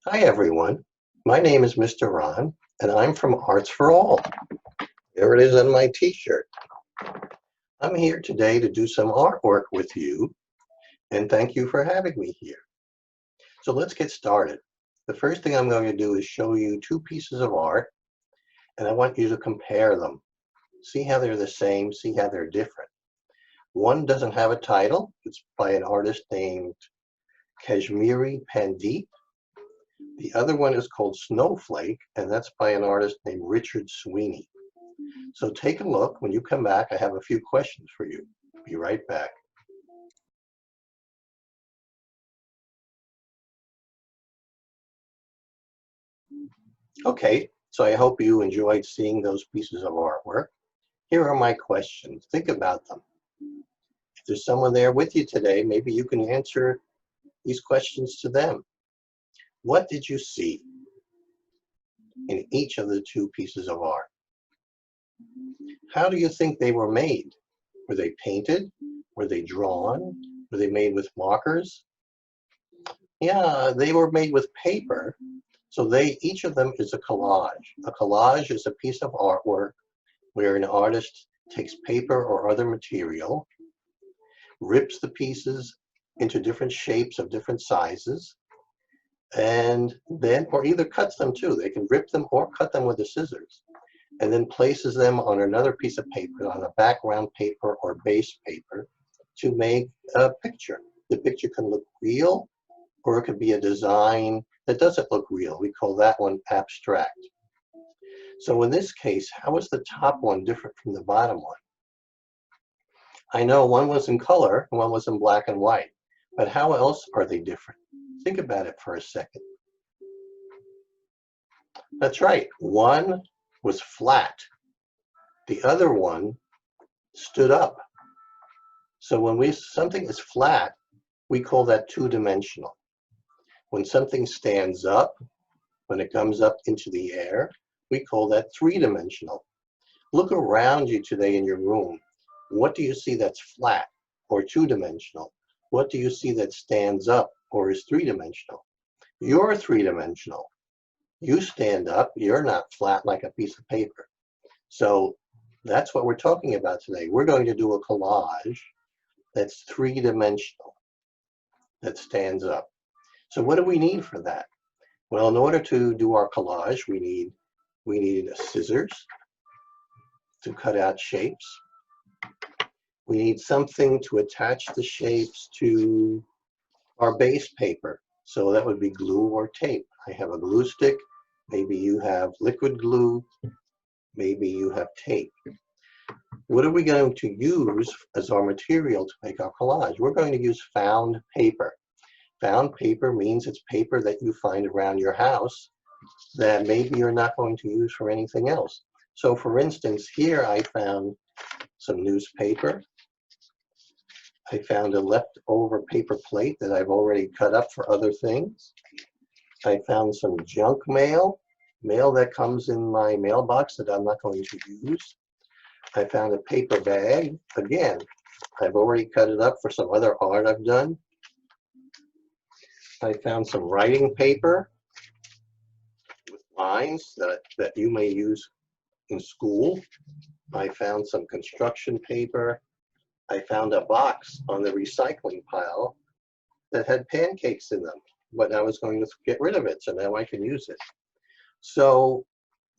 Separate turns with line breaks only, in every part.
Hi everyone, my name is Mr. Ron and I'm from Arts for All. There it is on my t-shirt. I'm here today to do some artwork with you and thank you for having me here. So let's get started. The first thing I'm going to do is show you two pieces of art and I want you to compare them. See how they're the same, see how they're different. One doesn't have a title. It's by an artist named Kashmiri Pandit. The other one is called Snowflake, and that's by an artist named Richard Sweeney. So take a look. When you come back, I have a few questions for you. Be right back. Okay, so I hope you enjoyed seeing those pieces of artwork. Here are my questions. Think about them. If there's someone there with you today, maybe you can answer these questions to them. What did you see in each of the two pieces of art? How do you think they were made? Were they painted? Were they drawn? Were they made with markers? Yeah, they were made with paper. So each of them is a collage. A collage is a piece of artwork where an artist takes paper or other material, rips the pieces into different shapes of different sizes, and then, or either cuts them too. They can rip them or cut them with the scissors, and then places them on another piece of paper, on a background paper or base paper, to make a picture. The picture can look real, or it could be a design that doesn't look real. We call that one abstract. So in this case, how is the top one different from the bottom one? I know one was in color and one was in black and white, but how else are they different? Think about it for a second. That's right, one was flat. The other one stood up. So when something is flat, we call that two-dimensional. When something stands up, when it comes up into the air, we call that three-dimensional. Look around you today in your room. What do you see that's flat or two-dimensional? What do you see that stands up or is three-dimensional? You're three-dimensional. You stand up, you're not flat like a piece of paper. So that's what we're talking about today. We're going to do a collage that's three-dimensional, that stands up. So what do we need for that? Well, in order to do our collage, we need scissors to cut out shapes. We need something to attach the shapes to our base paper. So that would be glue or tape. I have a glue stick. Maybe you have liquid glue. Maybe you have tape. What are we going to use as our material to make our collage? We're going to use found paper. Found paper means it's paper that you find around your house that maybe you're not going to use for anything else. So for instance, here I found some newspaper. I found a leftover paper plate that I've already cut up for other things. I found some junk mail that comes in my mailbox that I'm not going to use. I found a paper bag. Again, I've already cut it up for some other art I've done. I found some writing paper with lines that you may use in school. I found some construction paper. I found a box on the recycling pile that had pancakes in them, but I was going to get rid of it, so now I can use it. So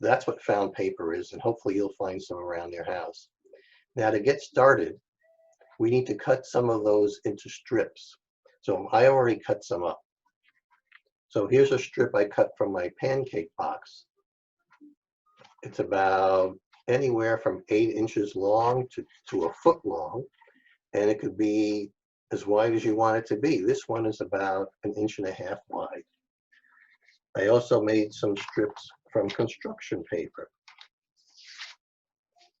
that's what found paper is, and hopefully you'll find some around your house. Now to get started, we need to cut some of those into strips. So I already cut some up. So here's a strip I cut from my pancake box. It's about anywhere from 8 inches long to a foot long, and it could be as wide as you want it to be. This one is about 1.5 inches wide. I also made some strips from construction paper.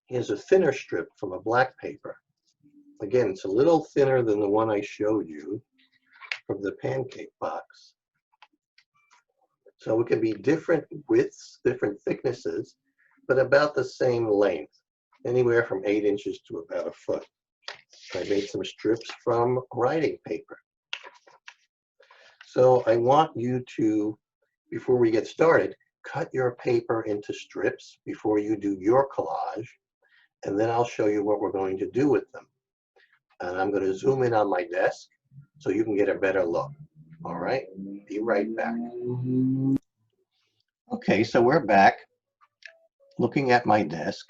Here's a thinner strip from a black paper. Again, it's a little thinner than the one I showed you from the pancake box. So it can be different widths, different thicknesses, but about the same length, anywhere from 8 inches to about a foot. I made some strips from writing paper. So I want you to before we get started, cut your paper into strips before you do your collage, and then I'll show you what we're going to do with them. And I'm going to zoom in on my desk so you can get a better look. All right, be right back. Okay, so we're back looking at my desk,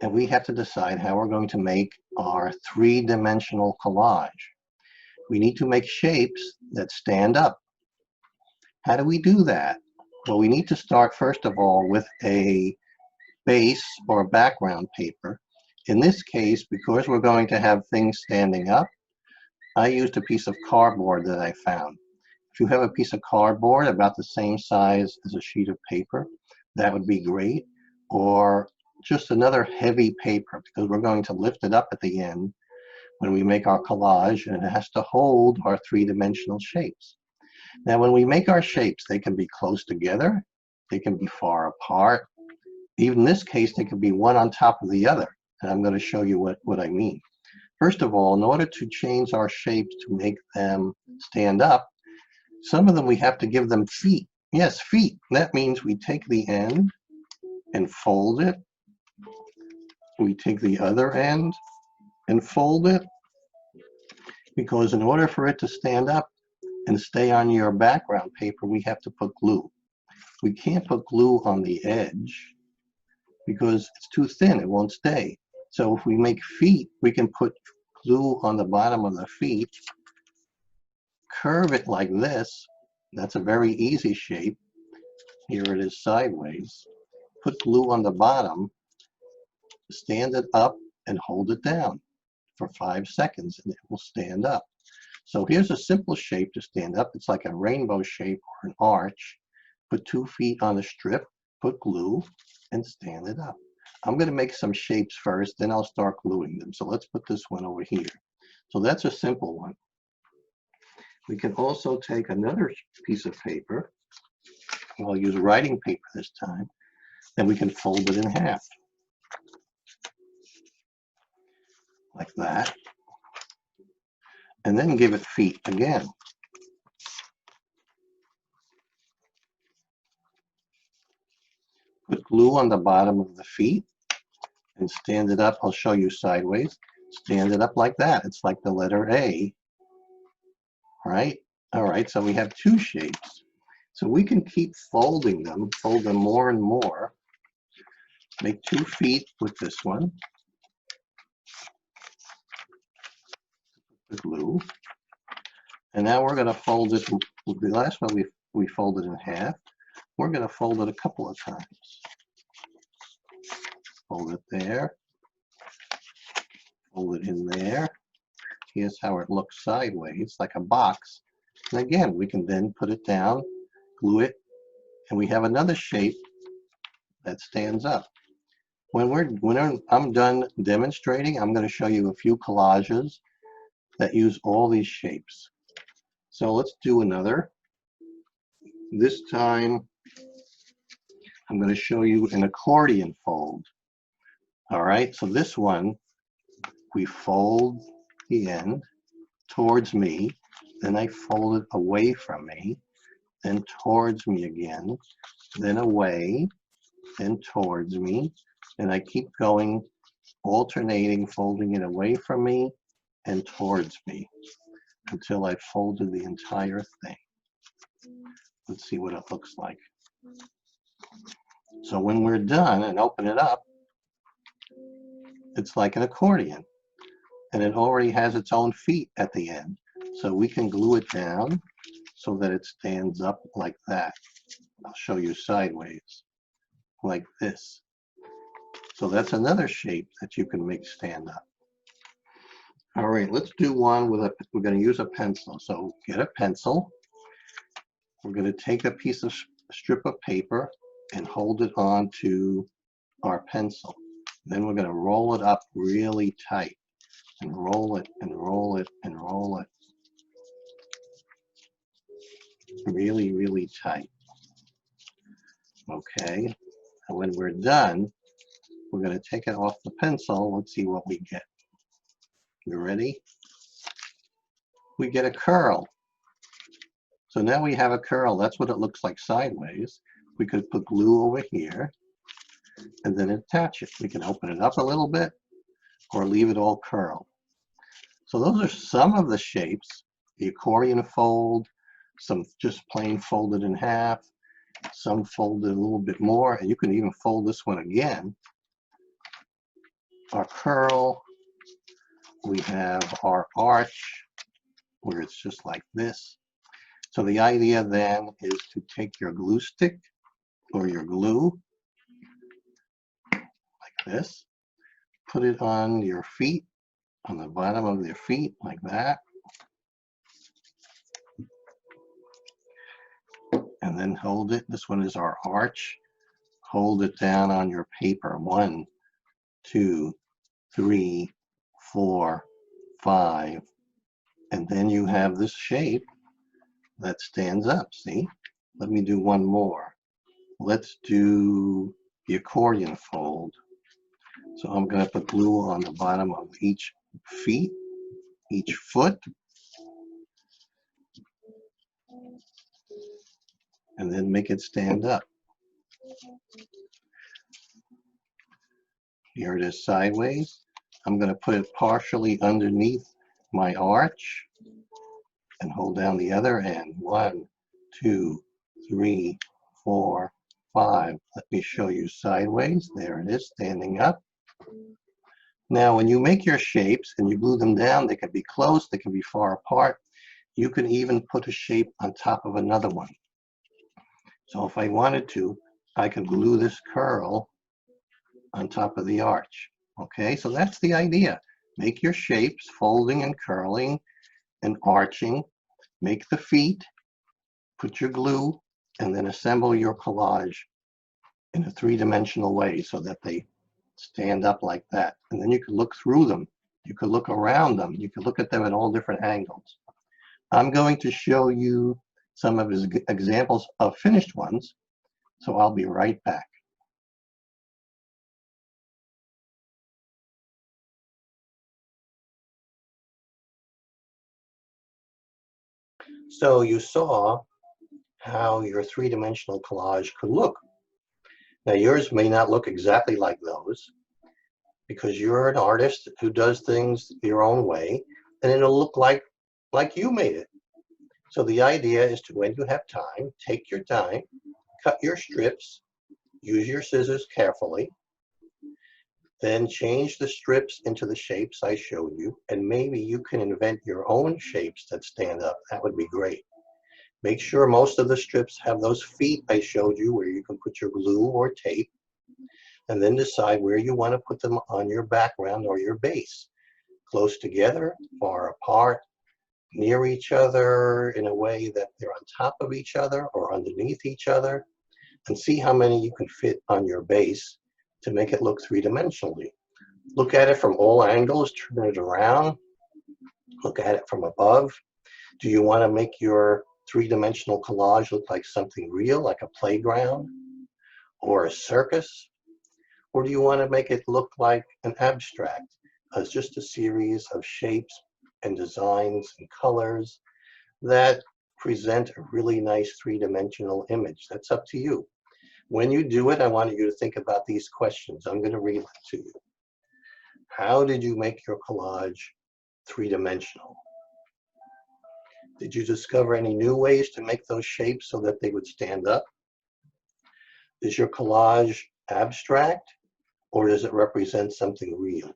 and we have to decide how we're going to make our three-dimensional collage. We need to make shapes that stand up. How do we do that? Well, we need to start first of all with a base or background paper. In this case, because we're going to have things standing up, I used a piece of cardboard that I found. If you have a piece of cardboard about the same size as a sheet of paper, that would be great. Or just another heavy paper, because we're going to lift it up at the end when we make our collage, and it has to hold our three-dimensional shapes. Now, when we make our shapes, they can be close together, they can be far apart. Even in this case, they can be one on top of the other, and I'm going to show you what I mean. First of all, in order to change our shapes to make them stand up, some of them we have to give them feet. Yes, feet. That means we take the end and fold it. We take the other end and fold it, because in order for it to stand up and stay on your background paper, we have to put glue. We can't put glue on the edge because it's too thin, it won't stay. So if we make feet, we can put glue on the bottom of the feet, curve it like this. That's a very easy shape. Here it is sideways. Put glue on the bottom, stand it up, and hold it down for 5 seconds, and it will stand up. So here's a simple shape to stand up. It's like a rainbow shape or an arch. Put 2 feet on a strip, put glue, and stand it up. I'm going to make some shapes first, then I'll start gluing them. So let's put this one over here. So that's a simple one. We can also take another piece of paper. I'll use writing paper this time. Then we can fold it in half. Like that. And then give it feet again. Put glue on the bottom of the feet and stand it up. I'll show you sideways. Stand it up like that. It's like the letter A. Right? All right, so we have 2 shapes. So we can keep fold them more and more. Make 2 feet with this one. The glue. And now we're going to fold it. The last one we folded in half. We're going to fold it a couple of times. Fold it there. Fold it in there. Here's how it looks sideways, like a box. And again, we can then put it down, glue it, and we have another shape that stands up. When I'm done demonstrating, I'm going to show you a few collages that use all these shapes. So let's do another. This time, I'm going to show you an accordion fold. All right, so this one, we fold the end towards me, then I fold it away from me, then towards me again, then away, then towards me, and I keep going, alternating, folding it away from me and towards me until I've folded the entire thing. Let's see what it looks like. So when we're done and open it up, it's like an accordion, and it already has its own feet at the end. So we can glue it down so that it stands up like that. I'll show you sideways, like this. So that's another shape that you can make stand up. All right, let's do one with we're going to use a pencil. So get a pencil. We're going to take a strip of paper and hold it onto our pencil. Then we're going to roll it up really tight and roll it and roll it and roll it really, really tight. Okay, and when we're done, we're going to take it off the pencil. Let's see what we get. You ready? We get a curl. So now we have a curl. That's what it looks like sideways. We could put glue over here and then attach it. We can open it up a little bit or leave it all curled. So those are some of the shapes. The accordion fold, some just plain folded in half, some folded a little bit more, and you can even fold this one again. Our curl, we have our arch, where it's just like this. So the idea then is to take your glue stick or your glue, like this, put it on your feet, on the bottom of their feet, like that. And then hold it. This one is our arch. Hold it down on your paper. 1, 2, 3, 4, 5. And then you have this shape that stands up, see? Let me do one more. Let's do the accordion fold. So I'm going to put glue on the bottom of each feet, each foot. And then make it stand up. Here it is sideways. I'm going to put it partially underneath my arch and hold down the other end. 1, 2, 3, 4, 5. Let me show you sideways. There it is, standing up. Now, when you make your shapes and you glue them down, they can be close, they can be far apart. You can even put a shape on top of another one. So if I wanted to, I could glue this curl on top of the arch. Okay, so that's the idea. Make your shapes, folding and curling and arching. Make the feet, put your glue, and then assemble your collage in a three-dimensional way so that they stand up like that. And then you can look through them. You could look around them. You could look at them at all different angles. I'm going to show you some of his examples of finished ones, so I'll be right back. So you saw how your three-dimensional collage could look. Now yours may not look exactly like those because you're an artist who does things your own way, and it'll look like you made it. So the idea is to, when you have time, take your time, cut your strips, use your scissors carefully, then change the strips into the shapes I showed you, and maybe you can invent your own shapes that stand up. That would be great. Make sure most of the strips have those feet I showed you where you can put your glue or tape, and then decide where you want to put them on your background or your base. Close together, far apart, near each other in a way that they're on top of each other or underneath each other, and see how many you can fit on your base to make it look three-dimensionally. Look at it from all angles, turn it around, look at it from above. Do you want to make your three-dimensional collage look like something real, like a playground or a circus? Or do you want to make it look like an abstract, as just a series of shapes and designs and colors that present a really nice three-dimensional image? That's up to you. When you do it, I want you to think about these questions. I'm going to read them to you. How did you make your collage three-dimensional? Did you discover any new ways to make those shapes so that they would stand up? Is your collage abstract, or does it represent something real?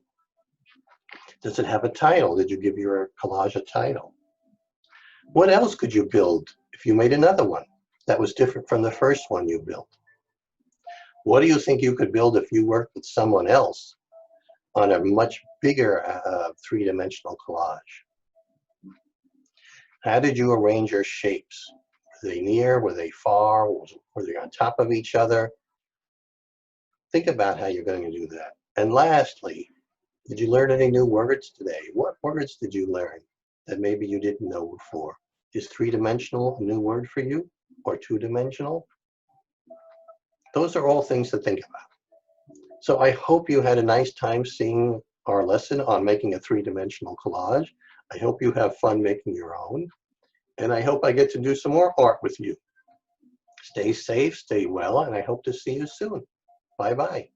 Does it have a title? Did you give your collage a title? What else could you build if you made another one that was different from the first one you built? What do you think you could build if you worked with someone else on a much bigger three-dimensional collage? How did you arrange your shapes? Were they near? Were they far? Were they on top of each other? Think about how you're going to do that. And lastly, did you learn any new words today? What words did you learn that maybe you didn't know before? Is three-dimensional a new word for you, or two-dimensional? Those are all things to think about. So I hope you had a nice time seeing our lesson on making a three-dimensional collage. I hope you have fun making your own. And I hope I get to do some more art with you. Stay safe, stay well, and I hope to see you soon. Bye-bye.